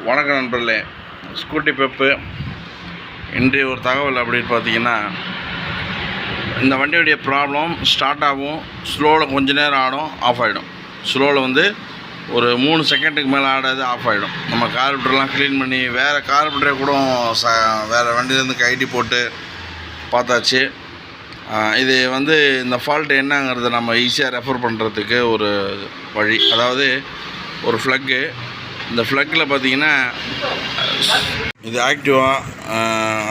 வணக்கம் நண்பர்களே. Scooty pep இன்றைய ஒரு தகவல் அப்படின்னு பார்த்தீங்கன்னா, இந்த வண்டியுடைய ப்ராப்ளம் ஸ்டார்ட் ஆகும், ஸ்லோவில் கொஞ்ச நேரம் ஆடும், ஆஃப் ஆகிடும். ஸ்லோவில் வந்து ஒரு 3 செகண்டுக்கு மேலே ஆடாது, ஆஃப் ஆகிடும். நம்ம கார்பரேட்டர்லாம் க்ளீன் பண்ணி வேறு கார்பரேட்டரை கூட வேறு வண்டியிலேருந்து கைட்டி போட்டு பார்த்தாச்சு. இது வந்து இந்த ஃபால்ட் என்னங்கிறத நம்ம ஈஸியாக ரெஃபர் பண்ணுறதுக்கு ஒரு வழி. அதாவது ஒரு ஃப்ளக்கு, இந்த ஃப்ளக்கில் பார்த்தீங்கன்னா இது ஆக்டிவா,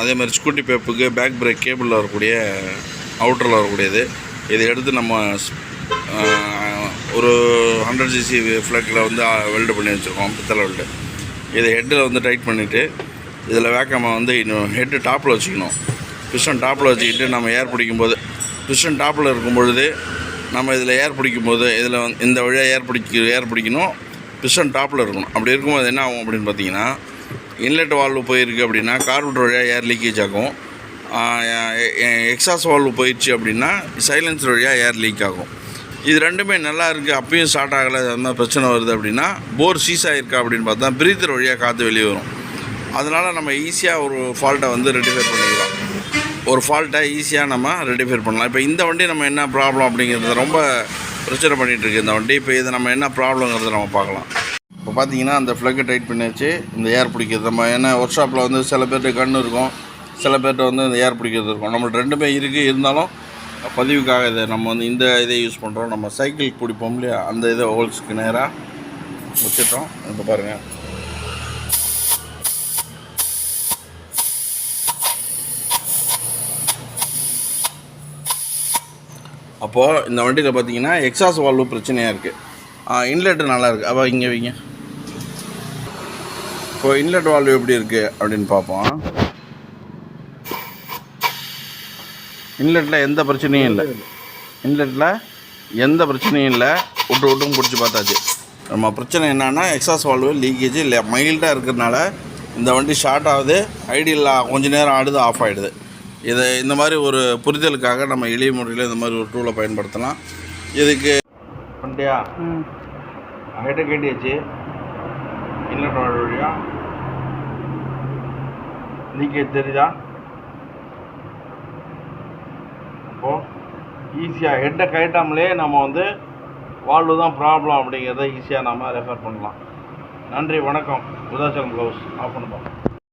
அதேமாதிரி ஸ்கூட்டி பேப்புக்கு பேக் பிரேக் கேபிளில் வரக்கூடிய அவுட்டரில் வரக்கூடியது. இதை எடுத்து நம்ம ஒரு 100cc ஃப்ளக்கில் வந்து வெல்டு பண்ணி வச்சுருக்கோம், பித்தளை வெல்டு. இதை ஹெட்டில் வந்து டைட் பண்ணிவிட்டு இதில் வேக்காமல் வந்து இன்னும் ஹெட்டு டாப்பில் வச்சுக்கணும். பிஸ்டன் டாப்பில் வச்சுக்கிட்டு நம்ம ஏர் பிடிக்கும்போது, பிஸ்டன் டாப்பில் இருக்கும் பொழுது நம்ம இதில் ஏர் பிடிக்கும்போது இதில் இந்த வழியாக ஏர் பிடிக்கணும். பிஸ்டன் டாப்பில் இருக்கணும். அப்படி இருக்கும்போது என்ன ஆகும் அப்படின்னு பார்த்தீங்கன்னா, இன்லெட் வால்வு போயிருக்கு அப்படின்னா கார்பரேட்டர் வழியாக ஏர் லீக்கேஜ் ஆகும். எக்ஸாஸ்ட் வால்வு போயிடுச்சு அப்படின்னா சைலன்சர் வழியாக ஏர் லீக் ஆகும். இது ரெண்டுமே நல்லா இருக்குது, அப்பயும் ஸ்டார்ட் ஆகலை, அந்த பிரச்சனை வருது அப்படின்னா போர் சீஸ் ஆகிருக்கா அப்படின்னு பார்த்தா பிரீத்தர் வழியாக காற்று வெளியே வரும். அதனால் நம்ம ஈஸியாக ஒரு ஃபால்ட்டை வந்து ரெக்டிஃபை பண்ணிக்கலாம். ஒரு ஃபால்ட்டை ஈஸியாக நம்ம ரெக்டிஃபை பண்ணலாம். இப்போ இந்த வண்டி நம்ம என்ன ப்ராப்ளம் அப்படிங்கிறது ரொம்ப பிரச்சனை பண்ணிகிட்ருக்கு இந்த வண்டி. இப்போ இதை நம்ம என்ன ப்ராப்ளங்கிறத நம்ம பார்க்கலாம். இப்போ பார்த்தீங்கன்னா அந்த ஃப்ளக்கை டைட் பண்ணியாச்சு. இந்த ஏர் பிடிக்கிறது நம்ம ஏன்னா ஒர்க் ஷாப்பில் வந்து சில பேர்கிட்ட கன்று இருக்கும், சில பேர்கிட்ட வந்து இந்த ஏர் பிடிக்கிறது இருக்கும். நம்மள்ட்ட ரெண்டுமே இருக்குது. இருந்தாலும் பதிவுக்காக இதை நம்ம வந்து இந்த இதை யூஸ் பண்ணுறோம். நம்ம சைக்கிள் பிடிப்போம் இல்லையா, அந்த இதை ஹோல்ஸுக்கு நேராக வச்சுட்டோம். இப்போ பாருங்கள், அப்போது இந்த வண்டியில் பார்த்தீங்கன்னா எக்ஸாஸ்ட் வால்வு பிரச்சனையாக இருக்குது. இன்லெட்டு நல்லா இருக்குது. அப்போ இங்கே வைங்க. இப்போ இன்லெட் வால்வு எப்படி இருக்குது அப்படின்னு பார்ப்போம். இன்லெட்டில் எந்த பிரச்சனையும் இல்லை. இன்லெட்டில் எந்த பிரச்சனையும் இல்லை. விட்டும் பிடிச்சி பார்த்தாச்சு. நம்ம பிரச்சனை என்னன்னா எக்ஸாஸ்ட் வால்வு லீக்கேஜ் இல்லை, மைல்டாக இருக்கிறதுனால இந்த வண்டி ஷார்ட் ஆகுது, ஐடியலாக கொஞ்சம் நேரம் ஆடுது, ஆஃப் ஆகிடுது. இதை இந்த மாதிரி ஒரு புரிதலுக்காக நம்ம எளிய முறையில் இந்த மாதிரி ஒரு டூலை பயன்படுத்தலாம். இதுக்கு வண்டியா ஹெட்டை கேட்டியாச்சு, இன்லெட் வால்வு வழியா லீக்கேஜ் தெரியுதா? அப்போது ஈஸியாக ஹெட்டை கட்டாமலே நம்ம வந்து வால்வு தான் ப்ராப்ளம் அப்படிங்கிறத ஈஸியாக நம்ம ரெஃபர் பண்ணலாம். நன்றி, வணக்கம். உதாசலம் க்ளவுஸ் ஆஃப் பண்ணுவோம்.